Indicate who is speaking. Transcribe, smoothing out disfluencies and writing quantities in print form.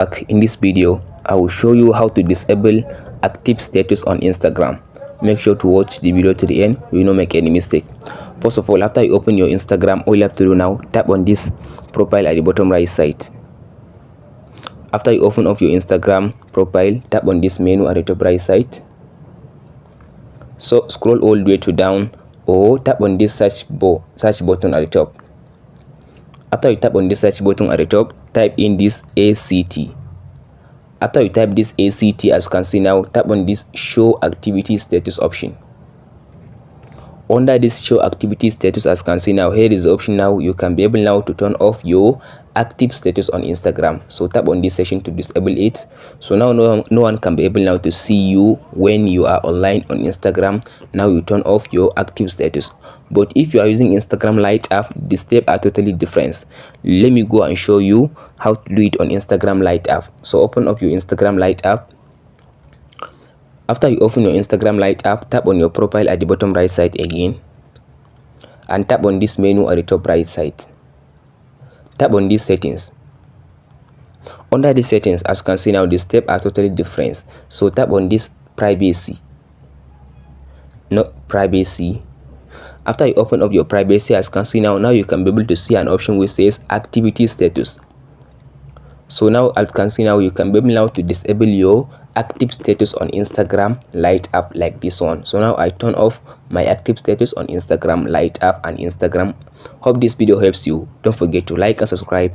Speaker 1: Back in this video, I will show you how to disable active status on Instagram. Make sure to watch the video to the end, you will not make any mistake. First of all, after you open your Instagram, all you have to do now, tap on this profile at the bottom right side. After you open up your Instagram profile, tap on this menu at the top right side. So scroll all the way to down or tap on this search button at the top. After you tap on this search button at the top, type in this ACT. After you type this ACT, as you can see now, tap on this show activity status option. Under this show activity status, as you can see now, here is the option now. You can be able now to turn off your active status on Instagram. So tap on this section to disable it. So now no one can be able now to see you when you are online on Instagram. Now you turn off your active status. But if you are using Instagram Lite app, the steps are totally different. Let me go and show you how to do it on Instagram Lite app. So open up your Instagram Lite app. After you open your Instagram Lite app, tap on your profile at the bottom right side again and tap on this menu at the top right side. Tap on these settings. Under the settings, as you can see now, the steps are totally different. So tap on this privacy. After you open up your privacy, as you can see now, you can be able to see an option which says activity status. So now, as you can see now, you can be able now to disable your active status on Instagram Lite app like this one. So now I turn off my active status on Instagram Lite app and Instagram. Hope this video helps you. Don't forget to like and subscribe.